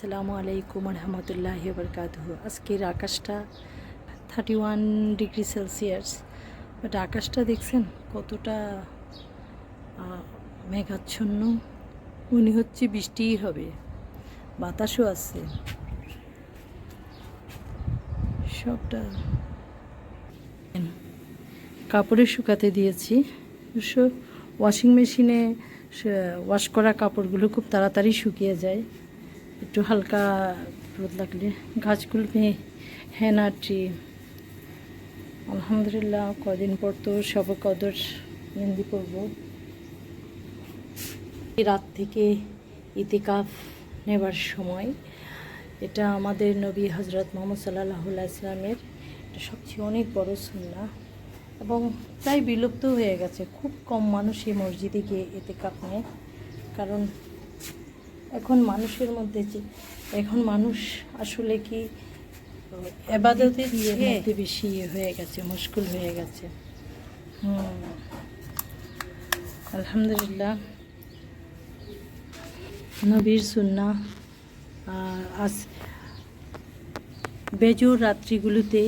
আসসালামু আলাইকুম রহমতুল্লাহি বরকাতুহু। আজকের আকাশটা 31 ডিগ্রি সেলসিয়াস, বাট আকাশটা দেখছেন কতটা মেঘাচ্ছন্ন। মনে হচ্ছে বৃষ্টিই হবে, বাতাসও আছে। সবটা কাপড়ে শুকাতে দিয়েছি। অবশ্য ওয়াশিং মেশিনে ওয়াশ করা কাপড়গুলো খুব তাড়াতাড়ি শুকিয়ে যায়, একটু হালকা রোদ লাগলে। গাছগুলোকে হেনা ট্রি, আলহামদুলিল্লাহ কদিন পর তো শবে কদর মেহেন্দি পরব। রাত থেকে ইতিকাফ নেবার সময়, এটা আমাদের নবী হজরত মোহাম্মদ সাল্লাল্লাহু আলাইহি ওয়াসাল্লামের এটা সবচেয়ে অনেক বড় সুন্নাহ এবং প্রায় বিলুপ্ত হয়ে গেছে। খুব কম মানুষ এই মসজিদে গিয়ে ইতিকাফ নেয়, কারণ এখন মানুষের মধ্যে এখন মানুষ আসলে কি এবাদতের মধ্যে বেশি হয়ে গেছে, মুশকিল হয়ে গেছে। আলহামদুলিল্লাহ নবীর সুন্নাহ। আজ বেজোর রাত্রিগুলোতে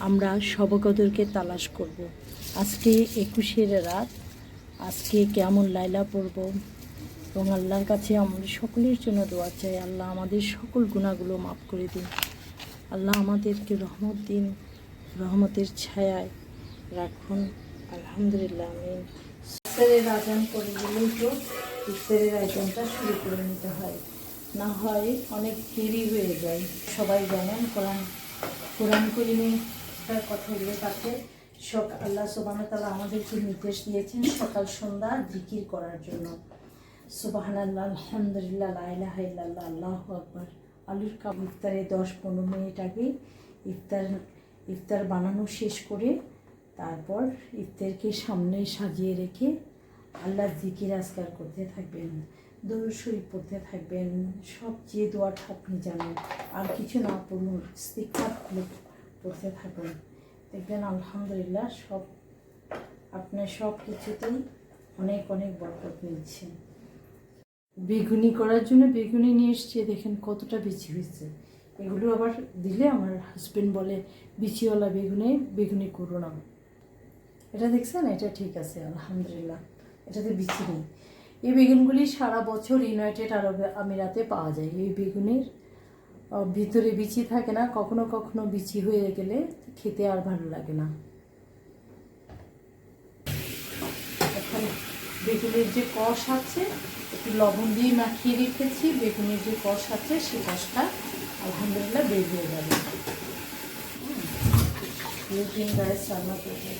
আমরা শবে কদরকে তালাশ করব। আজকে 21 রাত, আজকে কেমন লাইলা পড়ব এবং আল্লাহর কাছে আমাদের সকলের জন্য দোয়া চাই। আল্লাহ আমাদের সকল গুনাহগুলো মাফ করে দিন। আল্লাহ আমাদেরকে রহমত দিন, রহমতের ছায়ায় রাখুন। আলহামদুলিল্লাহ আমিন। ইফতারের আজান করে দিলেই তো ইফতারের আয়োজনটা শুরু করে নিতে হয়, না হয় অনেক দেরি হয়ে যায়। সবাই জানেন কোরআন কারীমে কথা উল্লেখ আছে, আল্লাহ সুবহানাহু ওয়া তাআলা আমাদেরকে নির্দেশ দিয়েছেন সকাল সন্ধ্যা জিকির করার জন্য। সুবহানাল্লাহ, আলহামদুলিল্লাহ, লা ইলাহা ইল্লাল্লাহ, আল্লাহু আকবার। আলুর কাপ ইফতারে 10-15 মিনিট আগে ইফতার বানানো শেষ করে তারপর ইফতারকে সামনে সাজিয়ে রেখে আল্লাহর জিকির আজকার করতে থাকবেন, দরুদ শরীফ পড়তে থাকবেন। সব যে দোয়াটা আপনি জানেন, আর কিছু না পড়ুন, ইস্তিগফার পড়তে থাকুন, দেখবেন আলহামদুলিল্লাহ আপনার সব কিছুতেই অনেক অনেক বরকত মিলছে। বেগুনি করার জন্য বেগুনি নিয়ে এসছে, দেখেন কতটা বিচি হয়েছে। এগুলো আবার দিলে আমার হাজবেন্ড বলে বিচিওয়ালা বেগুনি করো না। এটা দেখছেন, এটা ঠিক আছে আলহামদুলিল্লাহ, এটাতে বিচি নেই। এই বেগুনগুলি সারা বছর ইউনাইটেড আরব আমিরাতে পাওয়া যায়। এই বেগুনের ভিতরে বিচি থাকে না, কখনো কখনো বিচি হয়ে গেলে খেতে আর ভালো লাগে না। এখন বেগুনের যে কষ আছে একটু লবণ দিয়ে মাখিয়ে রেখেছি, বেগুনের যে কষ আছে সেই কষটা আলহামদুলিল্লাহ বের হয়ে যাবে। গায়ে রান্না করবো।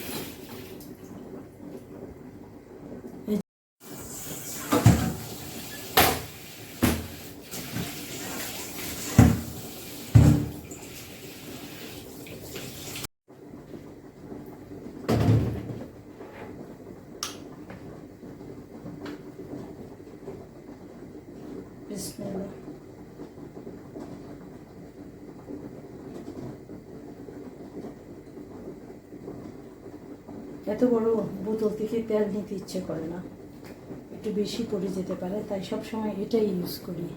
বিসমিল্লাহ। এত বড় বোতল থেকে তেল নিতে ইচ্ছে করে না, একটু বেশি পড়ে যেতে পারে, তাই সব সময় এটাই ইউজ করি।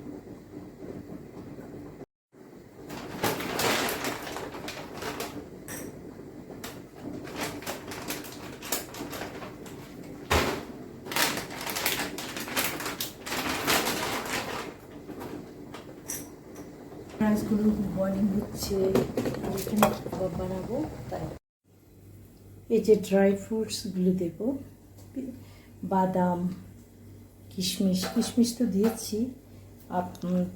রাইসগুলো বয়লিং হচ্ছে, এখানে কাবাব বানাবো, তাই এই যে ড্রাই ফ্রুটসগুলো দেব, বাদাম, কিশমিশ তো দিয়েছি,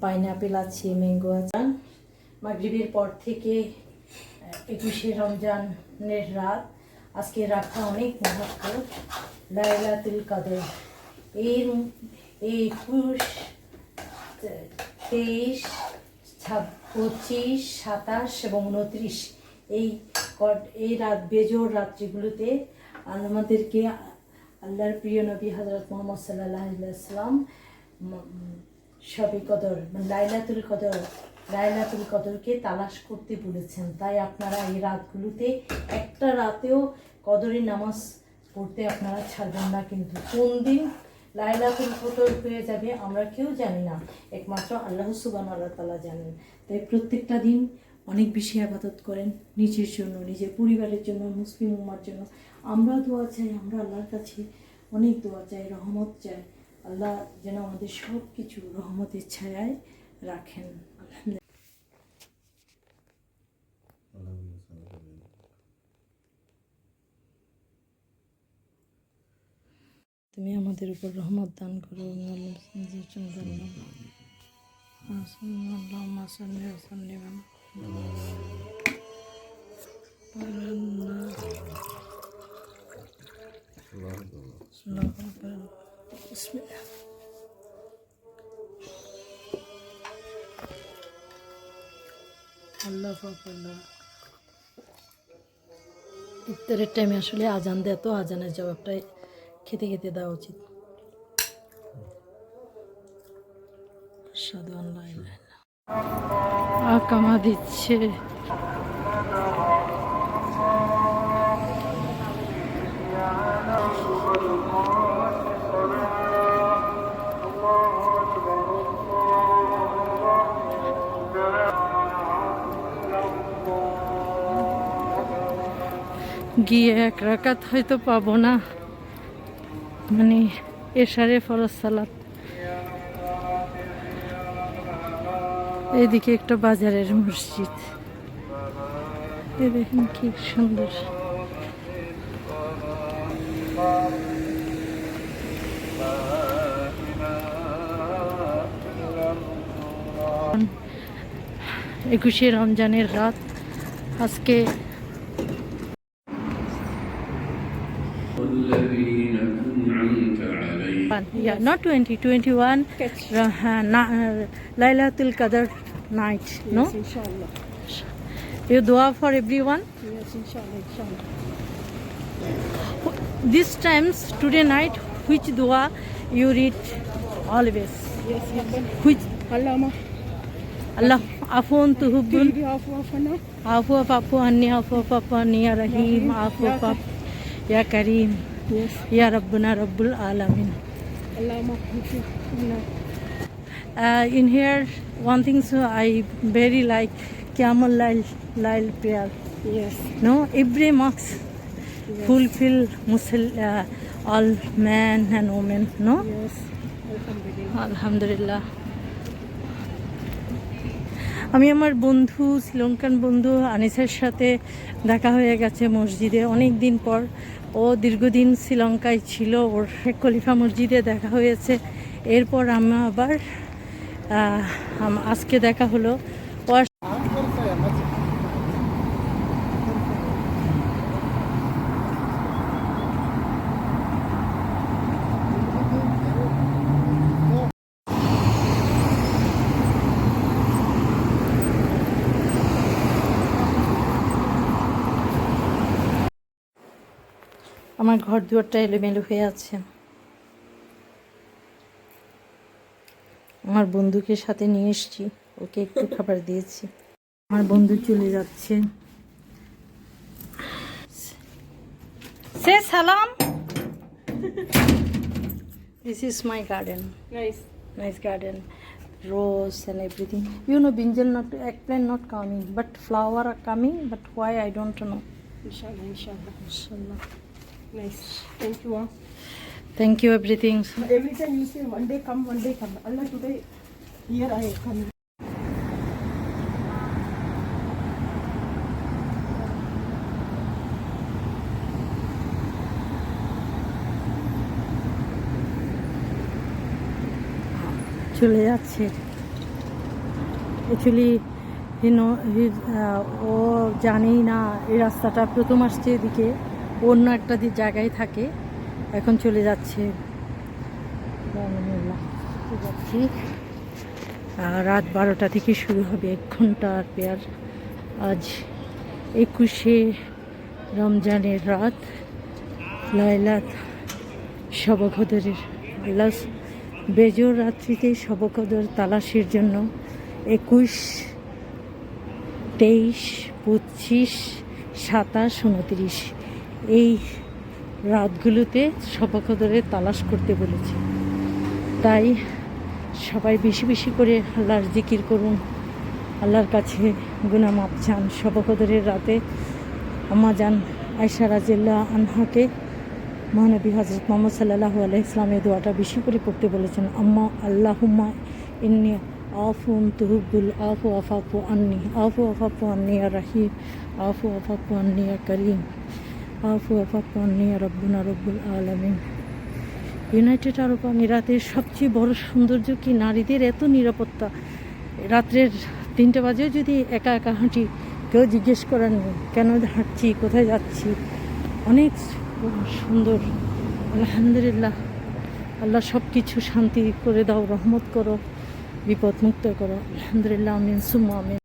পাইনাপেল আছে, ম্যাঙ্গো আছে। মাগরিবের পর থেকে 21শে রমজানের রাত, আজকে রাতটা অনেক মহত্ব, লাইলাতুল কদর। এই 21, 23, 25, 27 এবং 29 এই রাত বেজোর রাত্রিগুলোতে আমাদেরকে আল্লাহর প্রিয় নবী হযরত মুহাম্মদ সাল্লাল্লাহু আলাইহি ওয়াসাল্লাম শবে কদর লাইলাতুল কদরকে তালাশ করতে বলেছেন। তাই আপনারা এই রাতগুলোতে একটা রাতেও কদরের নামাজ পড়তে আপনারা ছাড়বেন না। কিন্তু কোন দিন লাইলাতুল কদর পেয়ে যাবে আমরা কেউ জানি না, একমাত্র আল্লাহ সুবহানাহু ওয়া তাআলা জানেন। তাই প্রত্যেকটা দিন অনেক বেশি ইবাদত করেন, নিজের জন্য, নিজের পরিবারের জন্য, মুসলিম উম্মার জন্য। আমরা দোয়া চাই, আমরা আল্লাহর কাছে অনেক দোয়া চাই, রহমত চাই। আল্লাহ যেন আমাদের সব কিছু রহমতের ছায়ায় রাখেন। তুমি আমাদের উপর রহমত দান করো। আল্লাহ ইফতারের টাইমে আসলে আজান দেয়, তো আজানের জবাবটা খেতে খেতে দেওয়া উচিত। সাধু আল্লাহ কামা দিচ্ছে। গিয়ে এক রাকাত হয়তো পাবো না, মানে এশারে ফরজ সালাত। এদিকে একটা বাজারের মসজিদ, এই দেখেন কি সুন্দর। একুশে রমজানের রাত আজকে। Yeah, not 20, 21 Laylatul Qadr night, no? Yes, inshallah. You dua for everyone? Yes, inshallah, inshallah. This times, today night, which dua you read always? Yes, yes. Which? Allama. Allah afun tuhubbul Tibi afu afana. afu afu anni afu afu anni ya rahim afu afu ya kareem Yes. ya rabbuna rabbul alamin. Allama. In here, one thing so I very like Qiyamul Lail prayer. Yes. No, every mosque fulfill all men and women. No, Yes. Alhamdulillah. Alhamdulillah. আমি আমার বন্ধু, শ্রীলঙ্কান বন্ধু আনিসের সাথে দেখা হয়ে গেছে মসজিদে অনেক দিন পর। ও দীর্ঘদিন শ্রীলঙ্কায় ছিল, ওর খলিফা মসজিদে দেখা হয়েছে। এরপর আমরা আবার আজকে দেখা হলো। আমার ঘর দুয়ারটা এলোমেলো হয়ে আছে। আমার বন্ধুকে সাথে নিয়ে এসেছি, ওকে একটু খাবার দিয়েছি। আমার বন্ধু চলে যাচ্ছে। সে সালাম। This is my garden. Nice. Nice garden. Rose and everything. You know, brinjal not, eggplant not coming, but flower are coming. But why I don't know. Inshallah, inshallah. Inshallah. Nice. Thank you. Thank you everything. Every time you say one day come, one day come. Allah today, here I come. চলে যাচ্ছে। Actually ও জানেই না এই রাস্তাটা, প্রথম আসছে এদিকে, অন্য একটা জায়গায় থাকে, এখন চলে যাচ্ছে। যাচ্ছি। রাত 12টা থেকে শুরু হবে 1 ঘন্টার পেয়ার। আজ 21শে রমজানের রাত, লাইলাত শবে কদরের। আল্লাহ বেজোর রাত্রিতে শবে কদর তালাশের জন্য 21, 23, 25, 27, 29 এই রাতগুলোতে শবে কদরের তালাশ করতে বলেছে। তাই সবাই বেশি বেশি করে আল্লাহর জিকির করুন, আল্লাহর কাছে গুনাহ মাপ চান। শবে কদরের রাতে আম্মা জান আয়েশা রাদিয়াল্লাহু আনহাকে মহানবী হযরত মুহাম্মদ সাল্লাল্লাহু আলাইহি ওয়াসাল্লাম দোয়াটা বেশি করে পড়তে বলেছেন। আম্মা আল্লাহুম্মা ইন্নী আফুন তুহিব্বুল আফওয়া ফা'ফু আন্নী ইয়া রাহিম ফা'ফু আন্নী ইয়া কারীম ফা'ফু আন্নী ইয়া রাব্বুনা রাব্বুল আলামিন। ইউনাইটেড আরব আমিরাতের সবচেয়ে বড় সৌন্দর্য কি নারীদের এত নিরাপত্তা। রাত্রের 3টে বাজেও যদি একা একা হাঁটি, কেউ জিজ্ঞেস করার নেই কেন হাঁটছি, কোথায় যাচ্ছি। অনেক সুন্দর। আলহামদুলিল্লাহ, আল্লাহ সব কিছু শান্তি করে দাও, রহমত করো, বিপদ মুক্ত করো। আলহামদুলিল্লাহ, আমিন সুম্মা আমিন।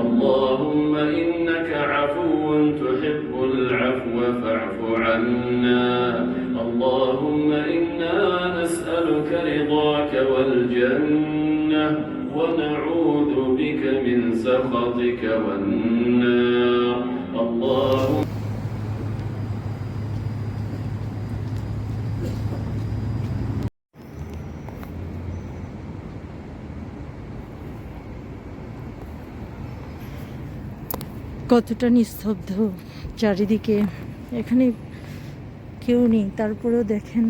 اللهم إنك عفو تحب العفو فاعف عنا. اللهم إنا نسألك رضاك والجنة ونعوذ بك من سخطك والنار. اللهم কতটা নিস্তব্ধ চারিদিকে, এখানে কেউ নেই, তারপরেও দেখেন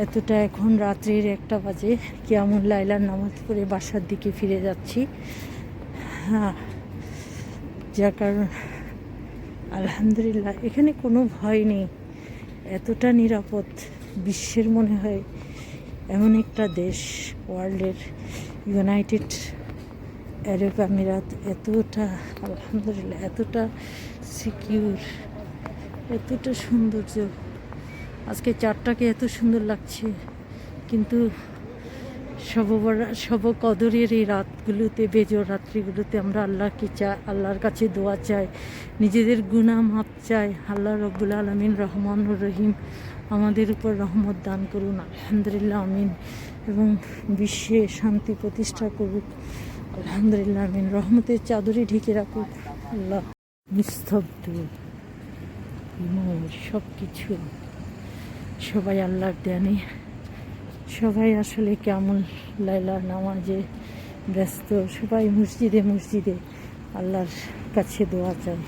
এতটা। এখন রাত্রির 1টা বাজে, কিয়ামুল লাইলার নামাজ পড়ে বাসার দিকে ফিরে যাচ্ছি। হ্যাঁ, যার কারণ আলহামদুলিল্লাহ এখানে কোনো ভয় নেই, এতটা নিরাপদ। বিশ্বের মনে হয় এমন একটা দেশ, ওয়ার্ল্ডের ইউনাইটেড আরব আমিরাত এতটা আলহামদুলিল্লাহ, এতটা সিকিউর, এতটা সৌন্দর্য। আজকে চারটাকে এত সুন্দর লাগছে, কিন্তু শব কদরের এই রাতগুলোতে, বেজোর রাত্রিগুলোতে আমরা আল্লাহর কাছে দোয়া চাই, নিজেদের গুনাহ মাপ চাই। আল্লাহ রব্বুল আলামিন রহমানুর রহিম আমাদের উপর রহমত দান করুন। আলহামদুলিল্লাহ আমিন। এবং বিশ্বে শান্তি প্রতিষ্ঠা করুক। আলহামদুলিল্লাহ আমিন। রহমতের চাদরে ঢেকে রাখুক আল্লাহ। নিস্তব্ধ সব কিছু, সবাই আল্লাহর ধ্যানে, সবাই আসলে কিয়ামুল লাইলার নামাজে ব্যস্ত, সবাই মসজিদে মসজিদে আল্লাহর কাছে দোয়া চায়।